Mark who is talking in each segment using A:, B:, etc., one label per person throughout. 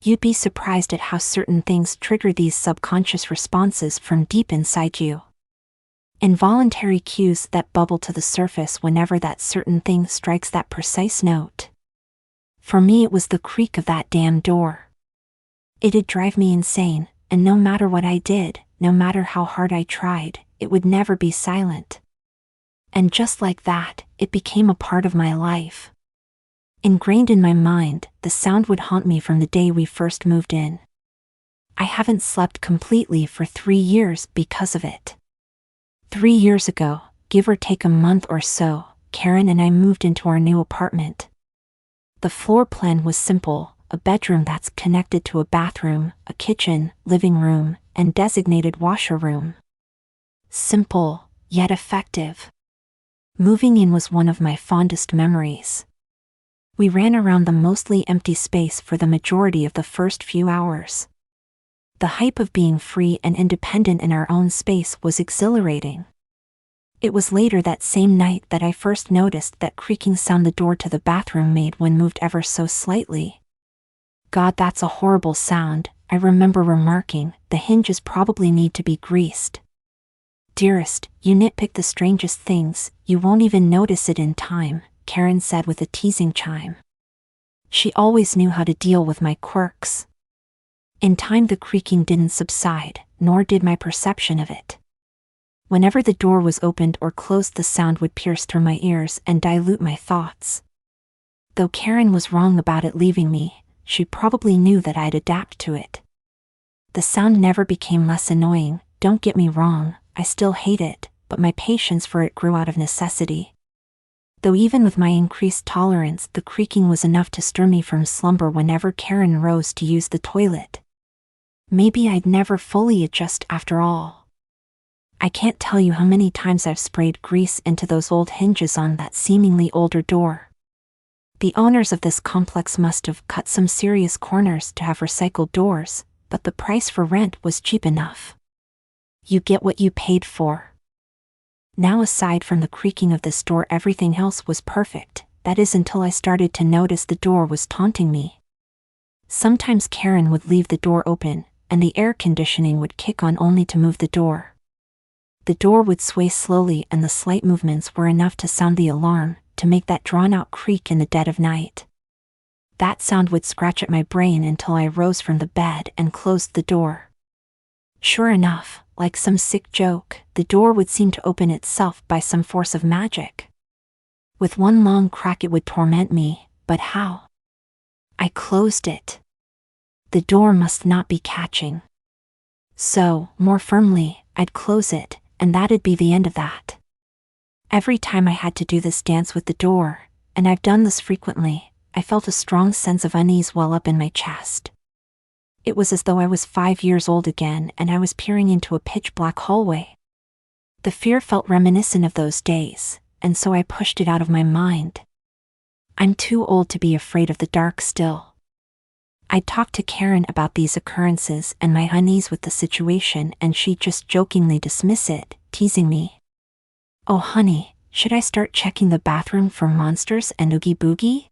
A: You'd be surprised at how certain things trigger these subconscious responses from deep inside you. Involuntary cues that bubble to the surface whenever that certain thing strikes that precise note. For me, it was the creak of that damn door. It'd drive me insane, and no matter what I did, no matter how hard I tried, it would never be silent. And just like that, it became a part of my life. Ingrained in my mind, the sound would haunt me from the day we first moved in. I haven't slept completely for 3 years because of it. 3 years ago, give or take a month or so, Karen and I moved into our new apartment. The floor plan was simple: a bedroom that's connected to a bathroom, a kitchen, living room, and designated washer room. Simple, yet effective. Moving in was one of my fondest memories. We ran around the mostly empty space for the majority of the first few hours. The hype of being free and independent in our own space was exhilarating. It was later that same night that I first noticed that creaking sound the door to the bathroom made when moved ever so slightly. "God, that's a horrible sound," I remember remarking. "The hinges probably need to be greased." "Dearest, you nitpick the strangest things, you won't even notice it in time," Karen said with a teasing chime. She always knew how to deal with my quirks. In time, the creaking didn't subside, nor did my perception of it. Whenever the door was opened or closed, the sound would pierce through my ears and dilute my thoughts. Though Karen was wrong about it leaving me, she probably knew that I'd adapt to it. The sound never became less annoying, don't get me wrong, I still hate it, but my patience for it grew out of necessity. Though even with my increased tolerance, the creaking was enough to stir me from slumber whenever Karen rose to use the toilet. Maybe I'd never fully adjust after all. I can't tell you how many times I've sprayed grease into those old hinges on that seemingly older door. The owners of this complex must have cut some serious corners to have recycled doors, but the price for rent was cheap enough. You get what you paid for. Now, aside from the creaking of this door, everything else was perfect. That is, until I started to notice the door was taunting me. Sometimes Karen would leave the door open, and the air conditioning would kick on only to move the door. The door would sway slowly, and the slight movements were enough to sound the alarm, to make that drawn-out creak in the dead of night. That sound would scratch at my brain until I rose from the bed and closed the door. Sure enough, like some sick joke, the door would seem to open itself by some force of magic. With one long crack it would torment me, but how? I closed it. The door must not be catching. So, more firmly, I'd close it, and that'd be the end of that. Every time I had to do this dance with the door, and I've done this frequently, I felt a strong sense of unease well up in my chest. It was as though I was 5 years old again and I was peering into a pitch-black hallway. The fear felt reminiscent of those days, and so I pushed it out of my mind. I'm too old to be afraid of the dark still. I talked to Karen about these occurrences and my unease with the situation, and she'd just jokingly dismiss it, teasing me. "Oh honey, should I start checking the bathroom for monsters and oogie boogie?"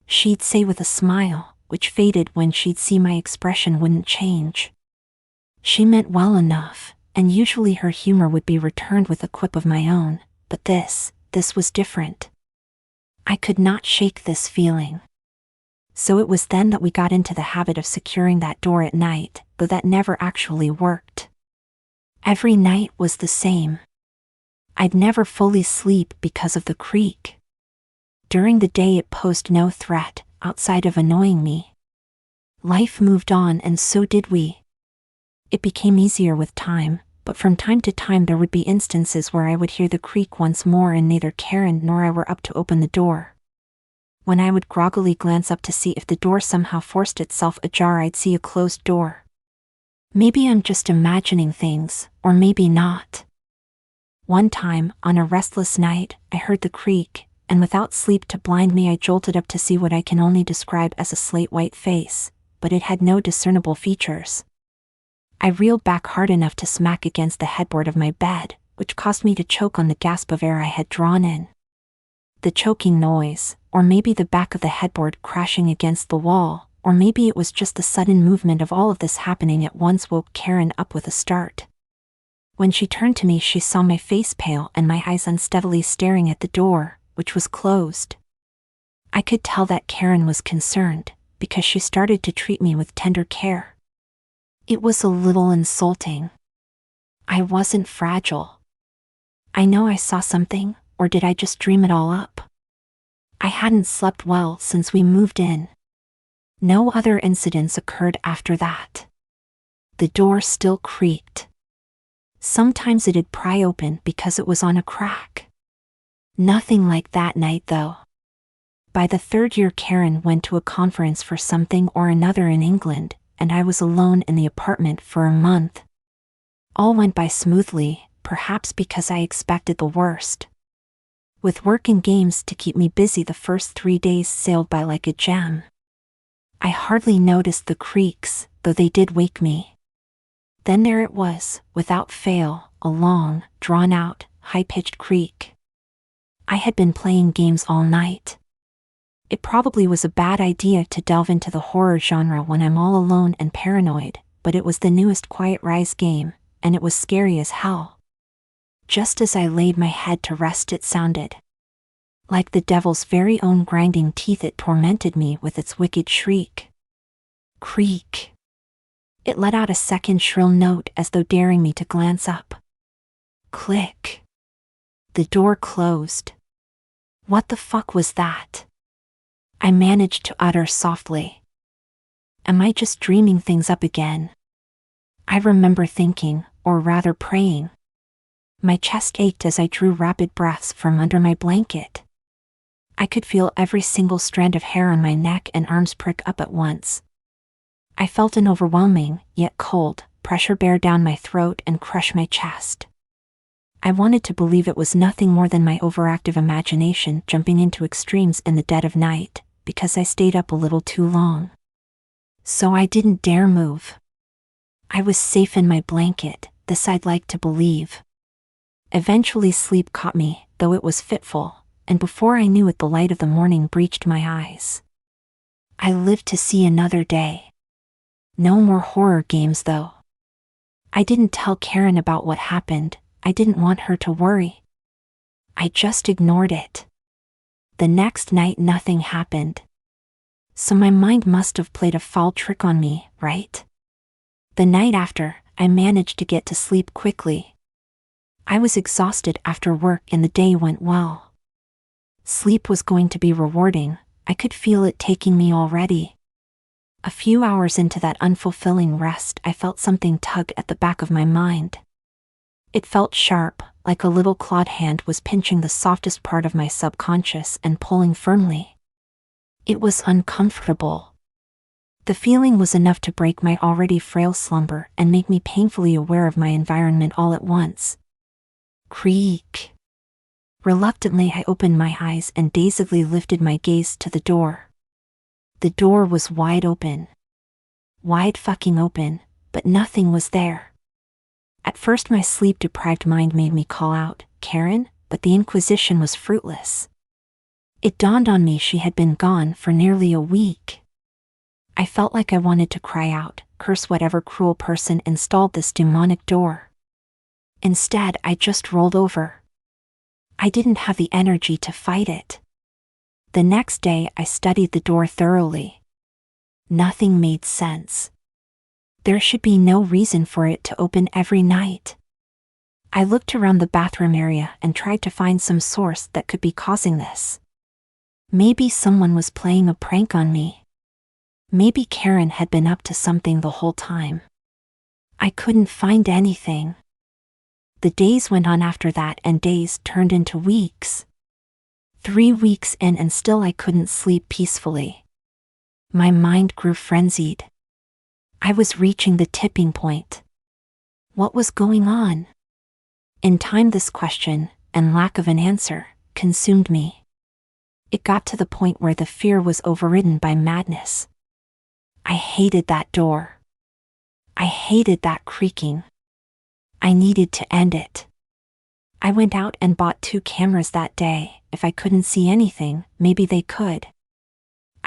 A: She'd say with a smile, which faded when she'd see my expression wouldn't change. She meant well enough, and usually her humor would be returned with a quip of my own, but this was different. I could not shake this feeling. So it was then that we got into the habit of securing that door at night, though that never actually worked. Every night was the same. I'd never fully sleep because of the creak. During the day it posed no threat, outside of annoying me. Life moved on, and so did we. It became easier with time, but from time to time there would be instances where I would hear the creak once more and neither Karen nor I were up to open the door. When I would groggily glance up to see if the door somehow forced itself ajar, I'd see a closed door. Maybe I'm just imagining things, or maybe not. One time, on a restless night, I heard the creak, and without sleep to blind me, I jolted up to see what I can only describe as a slate-white face, but it had no discernible features. I reeled back hard enough to smack against the headboard of my bed, which caused me to choke on the gasp of air I had drawn in. The choking noise, or maybe the back of the headboard crashing against the wall, or maybe it was just the sudden movement of all of this happening at once woke Karen up with a start. When she turned to me, she saw my face pale and my eyes unsteadily staring at the door, which was closed. I could tell that Karen was concerned, because she started to treat me with tender care. It was a little insulting. I wasn't fragile. I know I saw something, or did I just dream it all up? I hadn't slept well since we moved in. No other incidents occurred after that. The door still creaked. Sometimes it'd pry open because it was on a crack. Nothing like that night though. By the third year, Karen went to a conference for something or another in England, and I was alone in the apartment for a month. All went by smoothly, perhaps because I expected the worst. With work and games to keep me busy, the first 3 days sailed by like a gem. I hardly noticed the creaks, though they did wake me. Then there it was, without fail, a long, drawn-out, high-pitched creak. I had been playing games all night. It probably was a bad idea to delve into the horror genre when I'm all alone and paranoid, but it was the newest Quiet Rise game, and it was scary as hell. Just as I laid my head to rest, it sounded. Like the devil's very own grinding teeth, it tormented me with its wicked shriek. Creak. It let out a second shrill note as though daring me to glance up. Click. The door closed. What the fuck was that? I managed to utter softly. Am I just dreaming things up again? I remember thinking, or rather praying. My chest ached as I drew rapid breaths from under my blanket. I could feel every single strand of hair on my neck and arms prick up at once. I felt an overwhelming, yet cold, pressure bear down my throat and crush my chest. I wanted to believe it was nothing more than my overactive imagination jumping into extremes in the dead of night, because I stayed up a little too long. So I didn't dare move. I was safe in my blanket, this I'd like to believe. Eventually sleep caught me, though it was fitful, and before I knew it the light of the morning breached my eyes. I lived to see another day. No more horror games though. I didn't tell Karen about what happened. I didn't want her to worry. I just ignored it. The next night nothing happened. So my mind must have played a foul trick on me, right? The night after, I managed to get to sleep quickly. I was exhausted after work and the day went well. Sleep was going to be rewarding. I could feel it taking me already. A few hours into that unfulfilling rest, I felt something tug at the back of my mind. It felt sharp, like a little clawed hand was pinching the softest part of my subconscious and pulling firmly. It was uncomfortable. The feeling was enough to break my already frail slumber and make me painfully aware of my environment all at once. Creak. Reluctantly, I opened my eyes and dazedly lifted my gaze to the door. The door was wide open. Wide fucking open, but nothing was there. At first my sleep-deprived mind made me call out, Karen, but the inquisition was fruitless. It dawned on me she had been gone for nearly a week. I felt like I wanted to cry out, curse whatever cruel person installed this demonic door. Instead, I just rolled over. I didn't have the energy to fight it. The next day, I studied the door thoroughly. Nothing made sense. There should be no reason for it to open every night. I looked around the bathroom area and tried to find some source that could be causing this. Maybe someone was playing a prank on me. Maybe Karen had been up to something the whole time. I couldn't find anything. The days went on after that, and days turned into weeks. 3 weeks in and still I couldn't sleep peacefully. My mind grew frenzied. I was reaching the tipping point. What was going on? In time, this question, and lack of an answer, consumed me. It got to the point where the fear was overridden by madness. I hated that door. I hated that creaking. I needed to end it. I went out and bought 2 cameras that day. If I couldn't see anything, maybe they could.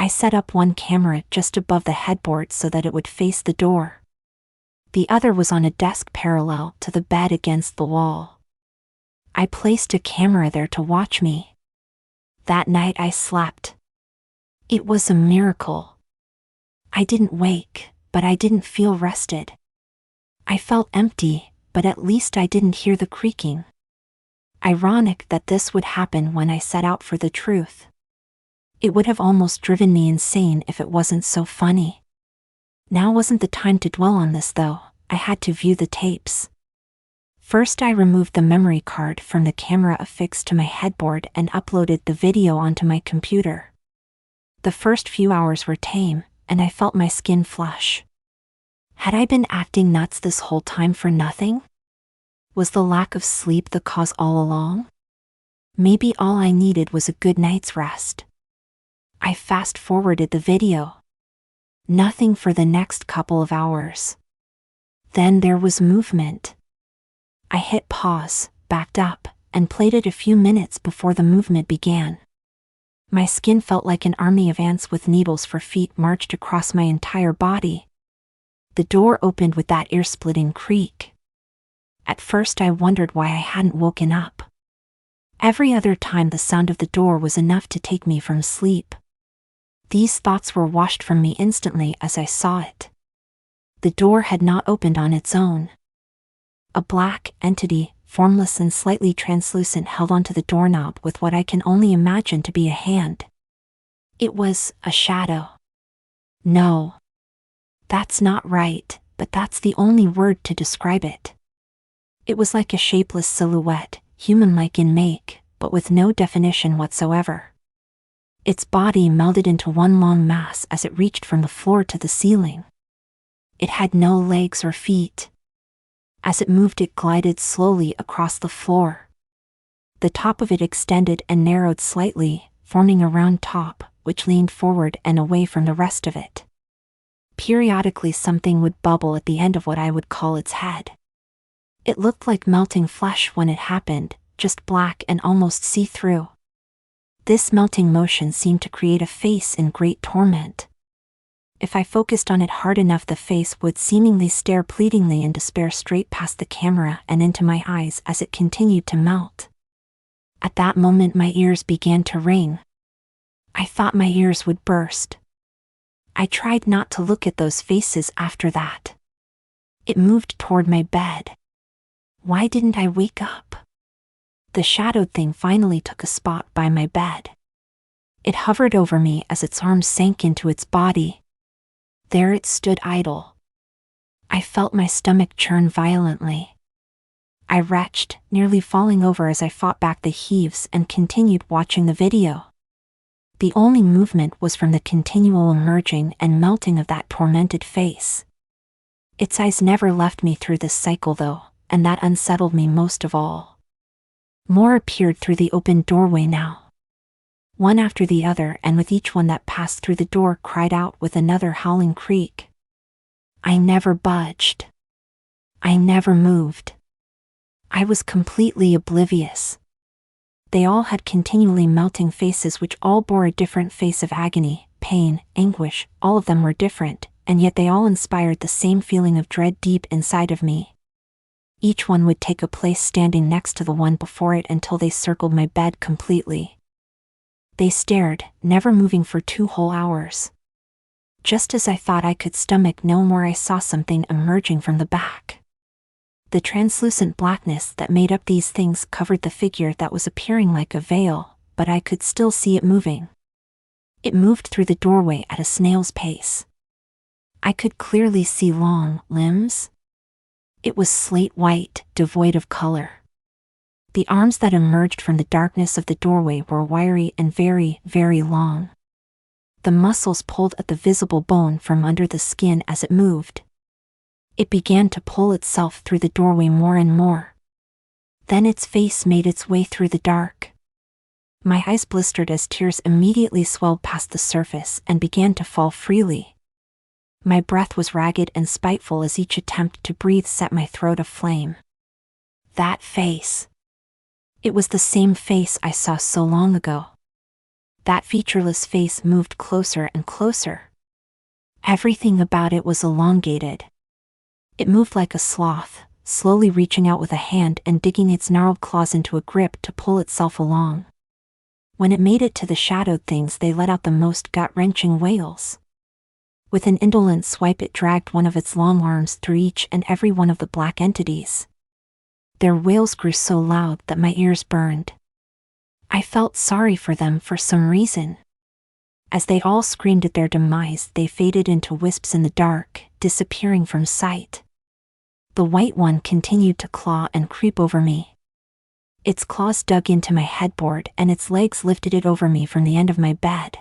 A: I set up one camera just above the headboard so that it would face the door. The other was on a desk parallel to the bed against the wall. I placed a camera there to watch me. That night I slept. It was a miracle. I didn't wake, but I didn't feel rested. I felt empty, but at least I didn't hear the creaking. Ironic that this would happen when I set out for the truth. It would have almost driven me insane if it wasn't so funny. Now wasn't the time to dwell on this though, I had to view the tapes. First I removed the memory card from the camera affixed to my headboard and uploaded the video onto my computer. The first few hours were tame, and I felt my skin flush. Had I been acting nuts this whole time for nothing? Was the lack of sleep the cause all along? Maybe all I needed was a good night's rest. I fast-forwarded the video. Nothing for the next couple of hours. Then there was movement. I hit pause, backed up, and played it a few minutes before the movement began. My skin felt like an army of ants with needles for feet marched across my entire body. The door opened with that ear-splitting creak. At first I wondered why I hadn't woken up. Every other time the sound of the door was enough to take me from sleep. These thoughts were washed from me instantly as I saw it. The door had not opened on its own. A black entity, formless and slightly translucent, held onto the doorknob with what I can only imagine to be a hand. It was a shadow. No. That's not right, but that's the only word to describe it. It was like a shapeless silhouette, human-like in make, but with no definition whatsoever. Its body melded into one long mass as it reached from the floor to the ceiling. It had no legs or feet. As it moved, it glided slowly across the floor. The top of it extended and narrowed slightly, forming a round top, which leaned forward and away from the rest of it. Periodically something would bubble at the end of what I would call its head. It looked like melting flesh when it happened, just black and almost see-through. This melting motion seemed to create a face in great torment. If I focused on it hard enough, the face would seemingly stare pleadingly in despair straight past the camera and into my eyes as it continued to melt. At that moment my ears began to ring. I thought my ears would burst. I tried not to look at those faces after that. It moved toward my bed. Why didn't I wake up? The shadowed thing finally took a spot by my bed. It hovered over me as its arms sank into its body. There it stood idle. I felt my stomach churn violently. I retched, nearly falling over as I fought back the heaves and continued watching the video. The only movement was from the continual emerging and melting of that tormented face. Its eyes never left me through this cycle though, and that unsettled me most of all. More appeared through the open doorway now. One after the other, and with each one that passed through the door cried out with another howling creak. I never budged. I never moved. I was completely oblivious. They all had continually melting faces which all bore a different face of agony, pain, anguish. All of them were different, and yet they all inspired the same feeling of dread deep inside of me. Each one would take a place standing next to the one before it until they circled my bed completely. They stared, never moving for 2 whole hours. Just as I thought I could stomach no more, I saw something emerging from the back. The translucent blackness that made up these things covered the figure that was appearing like a veil, but I could still see it moving. It moved through the doorway at a snail's pace. I could clearly see long limbs. It was slate white, devoid of color. The arms that emerged from the darkness of the doorway were wiry and very, very long. The muscles pulled at the visible bone from under the skin as it moved. It began to pull itself through the doorway more and more. Then its face made its way through the dark. My eyes blistered as tears immediately swelled past the surface and began to fall freely. My breath was ragged and spiteful as each attempt to breathe set my throat aflame. That face. It was the same face I saw so long ago. That featureless face moved closer and closer. Everything about it was elongated. It moved like a sloth, slowly reaching out with a hand and digging its gnarled claws into a grip to pull itself along. When it made it to the shadowed things, they let out the most gut-wrenching wails. With an indolent swipe, it dragged one of its long arms through each and every one of the black entities. Their wails grew so loud that my ears burned. I felt sorry for them for some reason. As they all screamed at their demise, they faded into wisps in the dark, disappearing from sight. The white one continued to claw and creep over me. Its claws dug into my headboard and its legs lifted it over me from the end of my bed.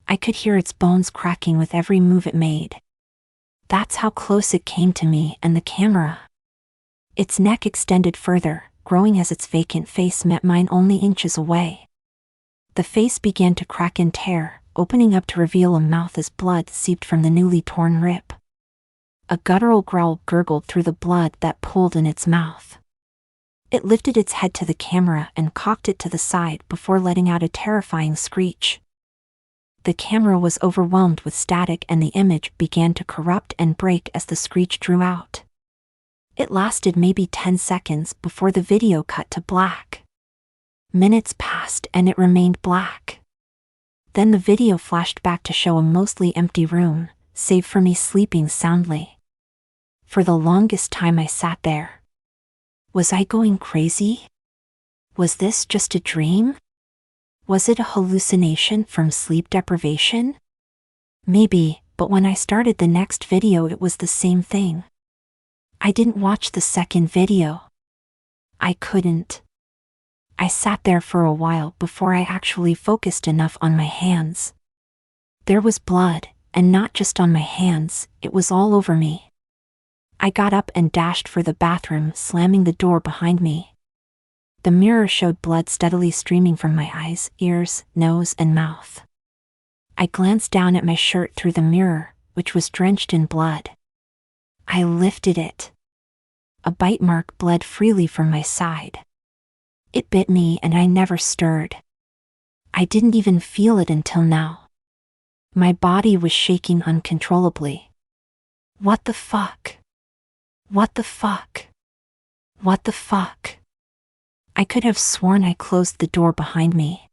A: I could hear its bones cracking with every move it made. That's how close it came to me and the camera. Its neck extended further, growing as its vacant face met mine only inches away. The face began to crack and tear, opening up to reveal a mouth as blood seeped from the newly torn rip. A guttural growl gurgled through the blood that pooled in its mouth. It lifted its head to the camera and cocked it to the side before letting out a terrifying screech. The camera was overwhelmed with static and the image began to corrupt and break as the screech drew out. It lasted maybe 10 seconds before the video cut to black. Minutes passed and it remained black. Then the video flashed back to show a mostly empty room, save for me sleeping soundly. For the longest time I sat there. Was I going crazy? Was this just a dream? Was it a hallucination from sleep deprivation? Maybe, but when I started the next video it was the same thing. I didn't watch the second video. I couldn't. I sat there for a while before I actually focused enough on my hands. There was blood, and not just on my hands, it was all over me. I got up and dashed for the bathroom, slamming the door behind me. The mirror showed blood steadily streaming from my eyes, ears, nose, and mouth. I glanced down at my shirt through the mirror, which was drenched in blood. I lifted it. A bite mark bled freely from my side. It bit me and I never stirred. I didn't even feel it until now. My body was shaking uncontrollably. What the fuck? What the fuck? What the fuck? I could have sworn I closed the door behind me.